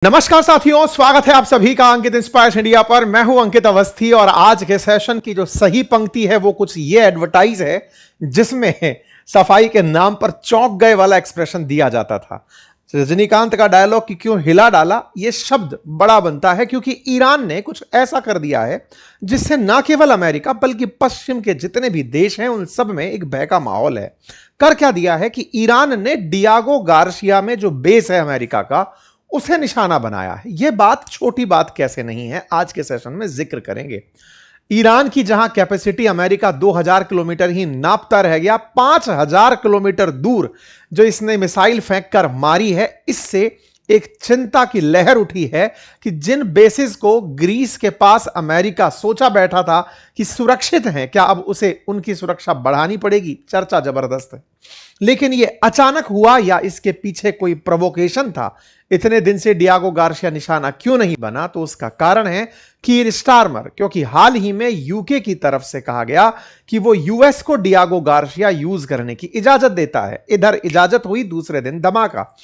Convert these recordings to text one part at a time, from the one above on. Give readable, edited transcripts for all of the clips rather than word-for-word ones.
नमस्कार साथियों, स्वागत है आप सभी का अंकित इंस्पायर्स इंडिया पर। मैं हूं अंकित अवस्थी और आज के सेशन की जो सही पंक्ति है वो कुछ ये एडवर्टाइज है जिसमें सफाई के नाम पर चौंक गए वाला एक्सप्रेशन दिया जाता था। रजनीकांत का डायलॉग कि क्यों हिला डाला, ये शब्द बड़ा बनता है क्योंकि ईरान ने कुछ ऐसा कर दिया है जिससे ना केवल अमेरिका बल्कि पश्चिम के जितने भी देश हैं उन सब में एक भय का माहौल है। कर क्या दिया है कि ईरान ने डियागो गार्सिया में जो बेस है अमेरिका का उसे निशाना बनाया है। यह बात छोटी बात कैसे नहीं है, आज के सेशन में जिक्र करेंगे। ईरान की जहां कैपेसिटी अमेरिका 2000 किलोमीटर ही नापता रह गया, 5000 किलोमीटर दूर जो इसने मिसाइल फेंक कर मारी है, इससे एक चिंता की लहर उठी है कि जिन बेसिस को ग्रीस के पास अमेरिका सोचा बैठा था कि सुरक्षित हैं, क्या अब उसे उनकी सुरक्षा बढ़ानी पड़ेगी। चर्चा जबरदस्त है, लेकिन यह अचानक हुआ या इसके पीछे कोई प्रोवोकेशन था। इतने दिन से डियागो गार्सिया निशाना क्यों नहीं बना, तो उसका कारण है कीर स्टारमर, क्योंकि हाल ही में यूके की तरफ से कहा गया कि वो यूएस को डियागो गार्सिया यूज करने की इजाजत देता है। इधर इजाजत हुई, दूसरे दिन धमाका।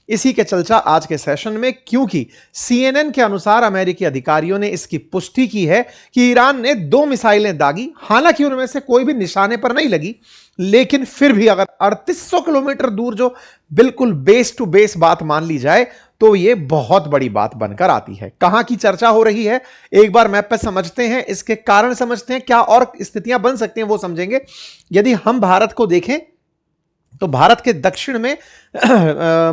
इसी के चर्चा आज के सेशन में, क्योंकि सीएनएन के अनुसार अमेरिकी अधिकारियों ने इसकी पुष्टि की है कि ईरान ने 2 मिसाइलें दागी। हालांकि उनमें से कोई भी निशाने पर नहीं लगी, लेकिन फिर भी अगर 3800 किलोमीटर दूर जो बिल्कुल बेस टू बेस बात मान ली जाए तो यह बहुत बड़ी बात बनकर आती है। कहां की चर्चा हो रही है, एक बार मैप पर समझते हैं, इसके कारण समझते हैं, क्या और स्थितियां बन सकती हैं वो समझेंगे। यदि हम भारत को देखें तो भारत के दक्षिण में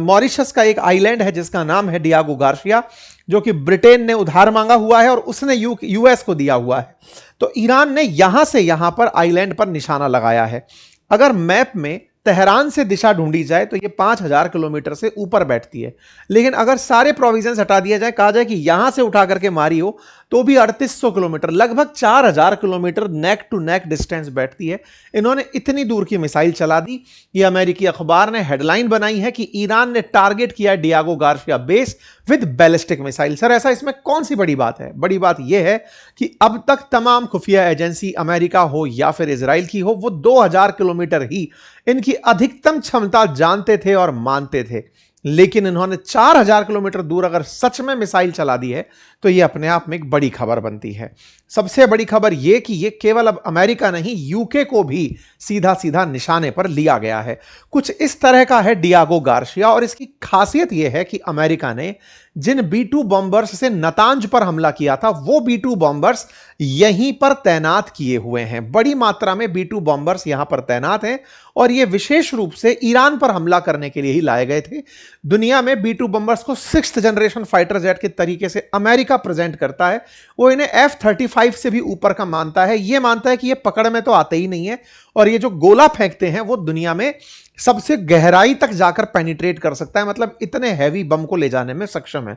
मॉरिशस का एक आइलैंड है जिसका नाम है डियागो गार्सिया, जो कि ब्रिटेन ने उधार मांगा हुआ है और उसने यूएस को दिया हुआ है। तो ईरान ने यहां से यहां पर आइलैंड पर निशाना लगाया है। अगर मैप में तेहरान से दिशा ढूंढी जाए तो ये 5000 किलोमीटर से ऊपर बैठती है, लेकिन अगर सारे प्रोविजंस हटा दिया जाए, कहा जाए कि यहां से उठा करके मारी हो तो भी 3800 किलोमीटर, लगभग 4000 kilometre neck to neck distance बैठती है। इन्होंने इतनी दूर की मिसाइल चला दी। ये अमेरिकी अखबार ने हेडलाइन बनाई है कि ईरान ने टारगेट किया Diego Garcia base with ballistic missile. Sir, ऐसा इसमें कौन सी बड़ी बात है? बड़ी बात यह है कि अब तक तमाम खुफिया एजेंसी, अमेरिका हो या फिर इजराइल की हो, वो 2000 किलोमीटर ही इनकी अधिकतम क्षमता जानते थे और मानते थे। लेकिन इन्होंने 4000 किलोमीटर दूर अगर सच में मिसाइल चला दी है तो यह अपने आप में एक बड़ी खबर बनती है। सबसे बड़ी खबर यह कि यह केवल अब अमेरिका नहीं, यूके को भी सीधा सीधा निशाने पर लिया गया है। कुछ इस तरह का है डियागो गार्सिया, और इसकी खासियत यह है कि अमेरिका ने जिन B-2 बॉम्बर्स से नतांज पर हमला किया था वो B-2 बॉम्बर्स यहीं पर तैनात किए हुए हैं। बड़ी मात्रा में B-2 बॉम्बर्स यहां पर तैनात हैं और ये विशेष रूप से ईरान पर हमला करने के लिए ही लाए गए थे। दुनिया में B-2 बॉम्बर्स को 6th जनरेशन फाइटर जेट के तरीके से अमेरिका प्रेजेंट करता है। वो इन्हें F-35 से भी ऊपर का मानता है। ये मानता है कि ये पकड़ में तो आते ही नहीं है और ये जो गोला फेंकते हैं वो दुनिया में सबसे गहराई तक जाकर पेनिट्रेट कर सकता है, मतलब इतने हैवी बम को ले जाने में सक्षम है।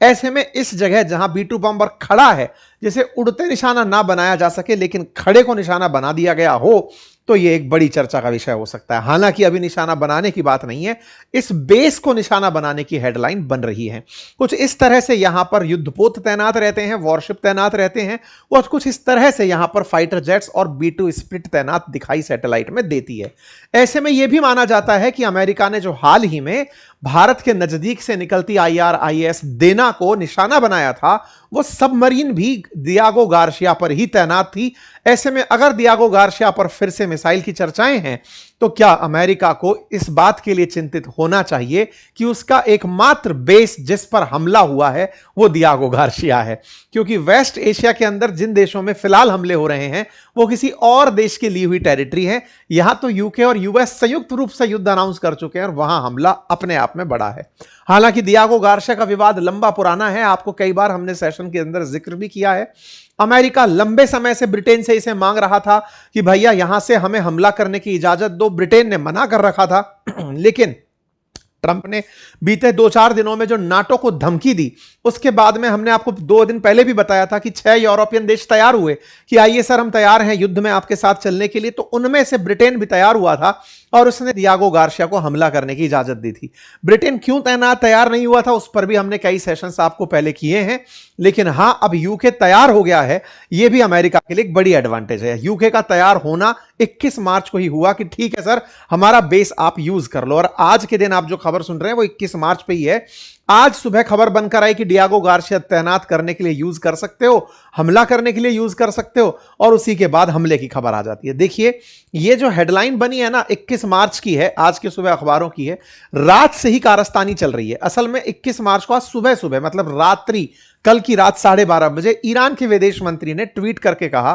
ऐसे में इस जगह जहां B-2 बॉम्बर खड़ा है, जिसे उड़ते निशाना ना बनाया जा सके लेकिन खड़े को निशाना बना दिया गया हो, तो यह एक बड़ी चर्चा का विषय हो सकता है। हालांकि अभी निशाना बनाने की बात नहीं है, इस बेस को निशाना बनाने की हेडलाइन बन रही है। कुछ इस तरह से यहां पर युद्धपोत तैनात रहते हैं, वॉरशिप तैनात रहते हैं, और कुछ इस तरह से यहां पर फाइटर जेट्स और B-2 स्प्लिट तैनात दिखाई सैटेलाइट में देती है। ऐसे में यह भी माना जाता है कि अमेरिका ने जो हाल ही में भारत के नजदीक से निकलती IRIS देना को निशाना बनाया था, वो सबमरीन भी डियागो गार्सिया पर ही तैनात थी। ऐसे में अगर डियागो गार्सिया पर फिर से मिसाइल की चर्चाएं हैं तो क्या अमेरिका को इस बात के लिए चिंतित होना चाहिए कि उसका एकमात्र बेस जिस पर हमला हुआ है वो डियागो गार्सिया है? क्योंकि वेस्ट एशिया के अंदर जिन देशों में फिलहाल हमले हो रहे हैं वो किसी और देश की ली हुई टेरिटरी है। यहां तो यूके और यूएस संयुक्त रूप से युद्ध अनाउंस कर चुके हैं और वहां हमला अपने आप में बड़ा है। हालांकि डियागो गार्सिया का विवाद लंबा पुराना है, आपको कई बार हमने सेशन के अंदर जिक्र भी किया है। अमेरिका लंबे समय से ब्रिटेन से इसे मांग रहा था कि भैया यहां से हमें हमला करने की इजाजत दो। ब्रिटेन ने मना कर रखा था लेकिन ट्रंप ने बीते 2-4 दिनों में जो नाटो को धमकी दी, उसके बाद में हमने आपको 2 दिन पहले भी बताया था कि 6 यूरोपियन देश तैयार हुए कि आइए सर, हम तैयार हैं युद्ध में आपके साथ चलने के लिए। तो उनमें से ब्रिटेन भी तैयार हुआ था और उसने डियागो गार्सिया को हमला करने की इजाजत दी थी। ब्रिटेन क्यों तैयार नहीं हुआ था उस पर भी हमने कई सेशंस आपको पहले किए हैं। लेकिन हां, अब यूके तैयार हो गया है, यह भी अमेरिका के लिए एक बड़ी एडवांटेज है। यूके का तैयार होना 21 मार्च को ही हुआ कि ठीक है सर, हमारा बेस आप यूज कर लो। और आज के दिन आप जो खबर खबर सुन रहे हैं वो 21 मार्च पे ही है। आज सुबह खबर बनकर आई कि डियागो गार्सिया तैनात करने के लिए यूज कर सकते हो, हमला करने के लिए यूज कर सकते हो, और उसी के बाद हमले की खबर आ जाती है। देखिए ये जो हेडलाइन बनी है ना 21 मार्च की है, आज के सुबह अखबारों की है, रात से ही कारस्तानी चल रही है। असल में 21 मार्च को आज सुबह सुबह मतलब रात्रि, कल की रात 12:30 बजे ईरान के विदेश मंत्री ने ट्वीट करके कहा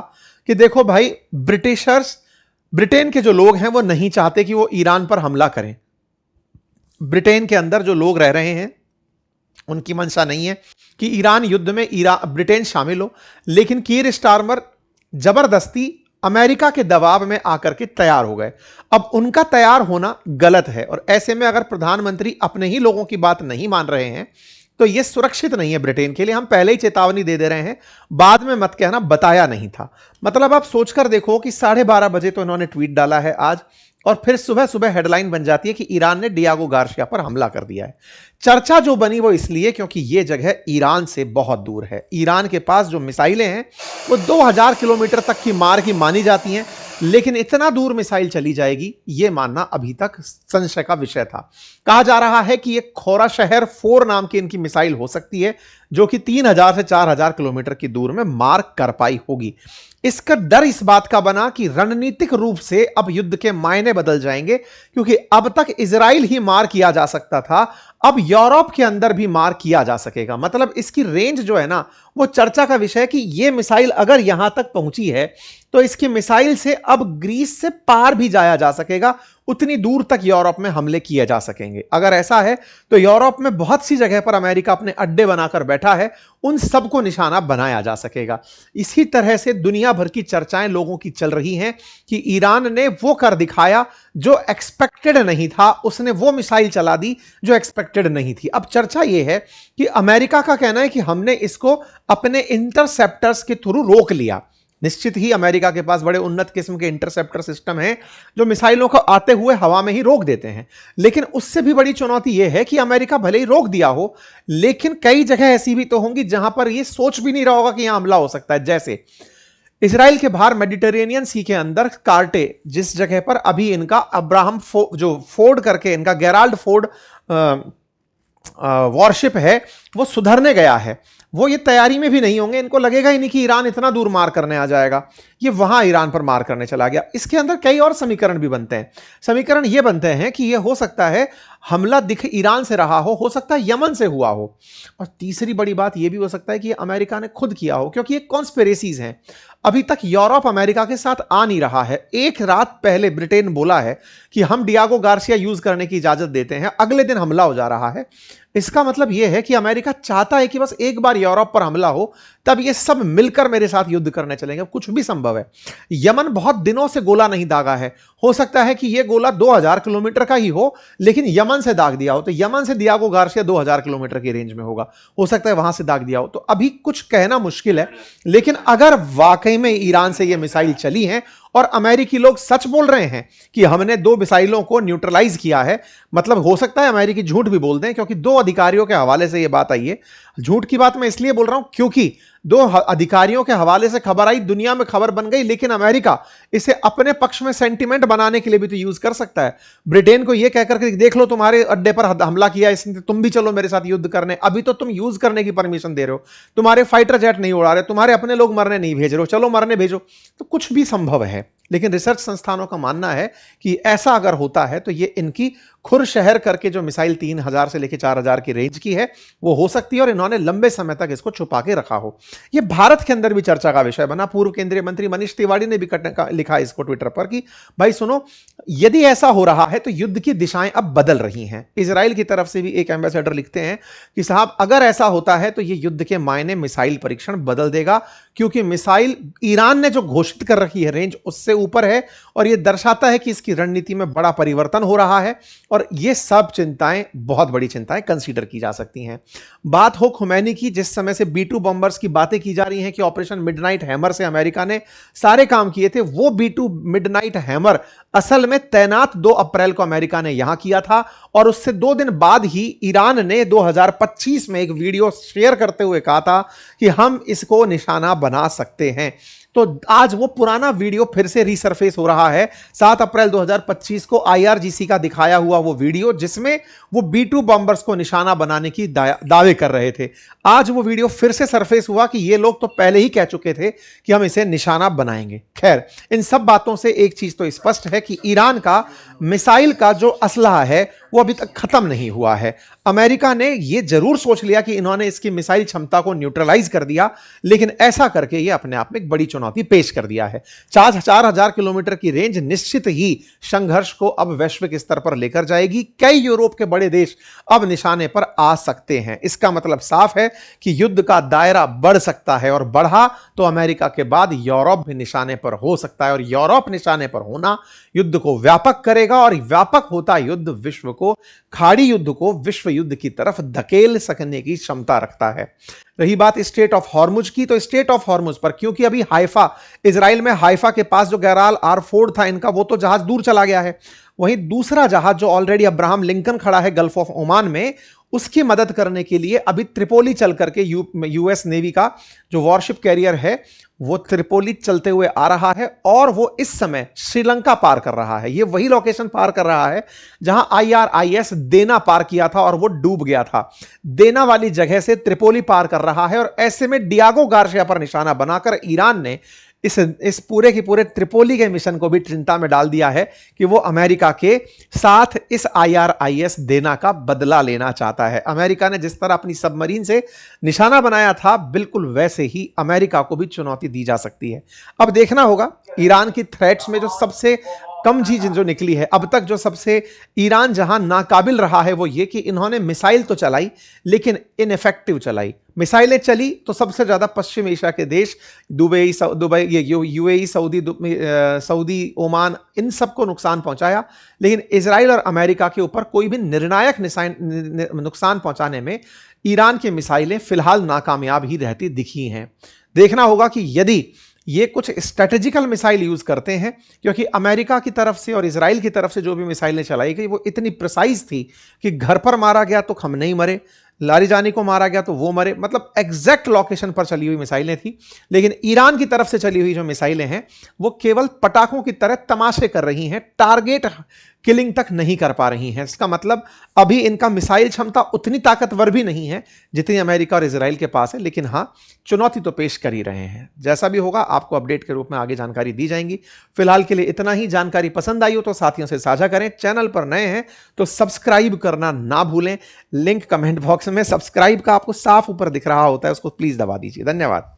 कि देखो भाई, ब्रिटेन के जो लोग हैं वो नहीं चाहते कि वो ईरान पर हमला करें। ब्रिटेन के अंदर जो लोग रह रहे हैं उनकी मंशा नहीं है कि ईरान युद्ध में ब्रिटेन शामिल हो, लेकिन कीर स्टारमर जबरदस्ती अमेरिका के दबाव में आकर के तैयार हो गए। अब उनका तैयार होना गलत है, और ऐसे में अगर प्रधानमंत्री अपने ही लोगों की बात नहीं मान रहे हैं तो यह सुरक्षित नहीं है ब्रिटेन के लिए। हम पहले ही चेतावनी दे रहे हैं, बाद में मत कहना बताया नहीं था। मतलब आप सोचकर देखो कि 12:30 बजे तो इन्होंने ट्वीट डाला है आज, और फिर सुबह सुबह हेडलाइन बन जाती है कि ईरान ने डियागो गार्सिया पर हमला कर दिया है। चर्चा जो बनी वो इसलिए क्योंकि यह जगह ईरान से बहुत दूर है। ईरान के पास जो मिसाइलें हैं वो 2000 किलोमीटर तक की मार की मानी जाती हैं, लेकिन इतना दूर मिसाइल चली जाएगी यह मानना अभी तक संशय का विषय था। कहा जा रहा है कि एक खोरा शहर 4 नाम की इनकी मिसाइल हो सकती है, जो कि 3000 से 4000 किलोमीटर की दूर में मार कर पाई होगी। इसका डर इस बात का बना कि रणनीतिक रूप से अब युद्ध के मायने बदल जाएंगे, क्योंकि अब तक इजराइल ही मार किया जा सकता था, अब यूरोप के अंदर भी मार किया जा सकेगा। मतलब इसकी रेंज जो है ना वो चर्चा का विषय है कि यह मिसाइल अगर यहां तक पहुंची है तो इसकी मिसाइल से अब ग्रीस से पार भी जाया जा सकेगा, उतनी दूर तक यूरोप में हमले किए जा सकेंगे। अगर ऐसा है तो यूरोप में बहुत सी जगह पर अमेरिका अपने अड्डे बनाकर बैठा है, उन सबको निशाना बनाया जा सकेगा। इसी तरह से दुनिया भर की चर्चाएं लोगों की चल रही हैं कि ईरान ने वो कर दिखाया जो एक्सपेक्टेड नहीं था, उसने वो मिसाइल चला दी जो एक्सपेक्टेड नहीं थी। अब चर्चा यह है कि अमेरिका का कहना है कि हमने इसको अपने इंटरसेप्टर्स के थ्रू रोक लिया। निश्चित ही अमेरिका के पास बड़े उन्नत किस्म के इंटरसेप्टर सिस्टम हैं जो मिसाइलों को आते हुए हवा में ही रोक देते हैं, लेकिन उससे भी बड़ी चुनौती यह है कि अमेरिका भले ही रोक दिया हो, लेकिन कई जगह ऐसी भी तो होंगी जहां पर यह सोच भी नहीं रहा होगा कि यहां हमला हो सकता है। जैसे इजराइल के बाहर मेडिटेरेनियन सी के अंदर कार्टे, जिस जगह पर अभी इनका अब्राहम जो फोर्ड करके इनका गेराल्ड फोर्ड वॉरशिप है वो सुधरने गया है, वो ये तैयारी में भी नहीं होंगे। इनको लगेगा ही नहीं कि ईरान इतना दूर मार करने आ जाएगा, ये वहां ईरान पर मार करने चला गया। इसके अंदर कई और समीकरण भी बनते हैं। समीकरण ये बनते हैं कि ये हो सकता है हमला दिख ईरान से रहा हो सकता है यमन से हुआ हो, और तीसरी बड़ी बात यह भी हो सकता है कि अमेरिका ने खुद किया हो, क्योंकि ये कॉन्स्पिरेसीज हैं। अभी तक यूरोप अमेरिका के साथ आ नहीं रहा है। एक रात पहले ब्रिटेन बोला है कि हम डियागो गार्सिया यूज करने की इजाजत देते हैं, अगले दिन हमला हो जा रहा है। इसका मतलब यह है कि अमेरिका चाहता है कि बस एक बार यूरोप पर हमला हो तब ये सब मिलकर मेरे साथ युद्ध करने चलेंगे। कुछ भी संभव है। यमन बहुत दिनों से गोला नहीं दागा है, हो सकता है कि यह गोला 2000 किलोमीटर का ही हो, लेकिन यमन से दाग दिया हो, तो यमन से डियागो गार्सिया 2000 किलोमीटर की रेंज में होगा, हो सकता है वहां से दाग दिया हो। तो अभी कुछ कहना मुश्किल है, लेकिन अगर वाकई में ईरान से यह मिसाइल चली है और अमेरिकी लोग सच बोल रहे हैं कि हमने 2 मिसाइलों को न्यूट्रलाइज किया है, मतलब हो सकता है अमेरिकी झूठ भी बोल दें, क्योंकि 2 अधिकारियों के हवाले से यह बात आई है। झूठ की बात मैं इसलिए बोल रहा हूं क्योंकि 2 अधिकारियों के हवाले से खबर आई, दुनिया में खबर बन गई, लेकिन अमेरिका इसे अपने पक्ष में सेंटीमेंट बनाने के लिए भी तो यूज कर सकता है। ब्रिटेन को यह कहकर के देख लो तुम्हारे अड्डे पर हमला किया इसने, तुम भी चलो मेरे साथ युद्ध करने। अभी तो तुम यूज करने की परमिशन दे रहे हो, तुम्हारे फाइटर जेट नहीं उड़ा रहे, तुम्हारे अपने लोग मरने नहीं भेज रहे हो, चलो मरने भेजो। तो कुछ भी संभव है, लेकिन रिसर्च संस्थानों का मानना है कि ऐसा अगर होता है तो ये इनकी खुर शहर करके जो मिसाइल 3000 से लेकर 4000 की रेंज की है वो हो सकती है, और इन्होंने लंबे समय तक इसको छुपा के रखा हो। ये भारत के अंदर भी चर्चा का विषय बना। पूर्व केंद्रीय मंत्री मनीष तिवारी ने भी लिखा इसको ट्विटर पर कि भाई सुनो, यदि ऐसा हो रहा है तो युद्ध की दिशाएं अब बदल रही हैं। इजराइल की तरफ से भी एक एम्बेसडर लिखते हैं कि साहब अगर ऐसा होता है तो ये युद्ध के मायने मिसाइल परीक्षण बदल देगा, क्योंकि मिसाइल ईरान ने जो घोषित कर रखी है रेंज उससे ऊपर है, और यह दर्शाता है कि इसकी रणनीति में बड़ा परिवर्तन हो रहा है, और ये सब चिंताएं बहुत बड़ी चिंताएं कंसीडर की जा सकती हैं। बात हो खुमैनी की, जिस समय से B-2 बॉम्बर्स की बातें की जा रही हैं कि ऑपरेशन मिडनाइट हैमर से अमेरिका ने सारे काम किए थे, वो B-2 मिडनाइट हैमर असल में तैनात 2 अप्रैल को अमेरिका ने यहां किया था, और उससे 2 दिन बाद ही ईरान ने 2025 में एक वीडियो शेयर करते हुए कहा था कि हम इसको निशाना बना सकते हैं। तो आज वो पुराना वीडियो फिर से रीसरफेस हो रहा है। 7 अप्रैल 2025 को आईआरजीसी का दिखाया हुआ वो वीडियो जिसमें वो B-2 बॉम्बर्स को निशाना बनाने की दावे कर रहे थे। आज वो वीडियो फिर से सरफेस हुआ कि ये लोग तो पहले ही कह चुके थे कि हम इसे निशाना बनाएंगे। खैर, इन सब बातों से एक चीज तो स्पष्ट है कि ईरान का मिसाइल का जो असलहा है वो अभी तक खत्म नहीं हुआ है। अमेरिका ने यह जरूर सोच लिया कि इन्होंने इसकी मिसाइल क्षमता को न्यूट्रलाइज कर दिया, लेकिन ऐसा करके यह अपने आप में एक बड़ी चुनौती पेश कर दिया है। 4,000 किलोमीटर की रेंज निश्चित ही संघर्ष को अब वैश्विक स्तर पर लेकर जाएगी। कई यूरोप के बड़े देश अब निशाने पर आ सकते हैं। इसका मतलब साफ है कि युद्ध का दायरा बढ़ सकता है, और बढ़ा तो अमेरिका के बाद यूरोप भी निशाने पर हो सकता है, और यूरोप निशाने पर होना युद्ध को व्यापक करेगा, और व्यापक होता युद्ध विश्व को, खाड़ी युद्ध को विश्व युद्ध की तरफ धकेल सकने की क्षमता रखता है। रही बात स्ट्रेट ऑफ हॉर्मुज की, तो स्ट्रेट ऑफ हॉर्मुज पर क्योंकि अभी हाइफा, इजराइल में हाइफा के पास जो गैराल R4 था इनका, वो तो जहाज दूर चला गया है। वहीं दूसरा जहाज जो ऑलरेडी अब्राहम लिंकन खड़ा है गल्फ ऑफ ओमान में, उसकी मदद करने के लिए अभी त्रिपोली चल करके यूएस नेवी का जो वॉरशिप कैरियर है वो त्रिपोली चलते हुए आ रहा है, और वो इस समय श्रीलंका पार कर रहा है। ये वही लोकेशन पार कर रहा है जहां IRIS देना पार किया था और वो डूब गया था। देना वाली जगह से त्रिपोली पार कर रहा है, और ऐसे में डियागो गार्सिया पर निशाना बनाकर ईरान ने इस पूरे के पूरे त्रिपोली के मिशन को भी चिंता में डाल दिया है कि वो अमेरिका के साथ इस IRIS देना का बदला लेना चाहता है। अमेरिका ने जिस तरह अपनी सबमरीन से निशाना बनाया था, बिल्कुल वैसे ही अमेरिका को भी चुनौती दी जा सकती है। अब देखना होगा ईरान की थ्रेट्स में जो सबसे कम चीज जो निकली है अब तक, जो सबसे ईरान जहां नाकाबिल रहा है वो ये कि इन्होंने मिसाइल तो चलाई लेकिन इनइफेक्टिव चलाई। मिसाइलें चली तो सबसे ज्यादा पश्चिम एशिया के देश दुबई, UAE, सऊदी, ओमान, इन सबको नुकसान पहुंचाया, लेकिन इजराइल और अमेरिका के ऊपर कोई भी निर्णायक नुकसान पहुंचाने में ईरान की मिसाइलें फिलहाल नाकामयाब ही रहती दिखी हैं। देखना होगा कि यदि ये कुछ स्ट्रेटेजिकल मिसाइल यूज करते हैं, क्योंकि अमेरिका की तरफ से और इजराइल की तरफ से जो भी मिसाइलें चलाई गई वो इतनी प्रिसाइज थी कि घर पर मारा गया तो हम नहीं मरे, लारिजानी को मारा गया तो वो मरे, मतलब एग्जैक्ट लोकेशन पर चली हुई मिसाइलें थी। लेकिन ईरान की तरफ से चली हुई जो मिसाइलें हैं वो केवल पटाखों की तरह तमाशे कर रही हैं, टारगेट किलिंग तक नहीं कर पा रही हैं। इसका मतलब अभी इनका मिसाइल क्षमता उतनी ताकतवर भी नहीं है जितनी अमेरिका और इजराइल के पास है, लेकिन हां, चुनौती तो पेश कर ही रहे हैं। जैसा भी होगा आपको अपडेट के रूप में आगे जानकारी दी जाएंगी। फिलहाल के लिए इतना ही। जानकारी पसंद आई हो तो साथियों से साझा करें। चैनल पर नए हैं तो सब्सक्राइब करना ना भूलें। लिंक कमेंट बॉक्स में सब्सक्राइब का आपको साफ ऊपर दिख रहा होता है, उसको प्लीज दबा दीजिए। धन्यवाद।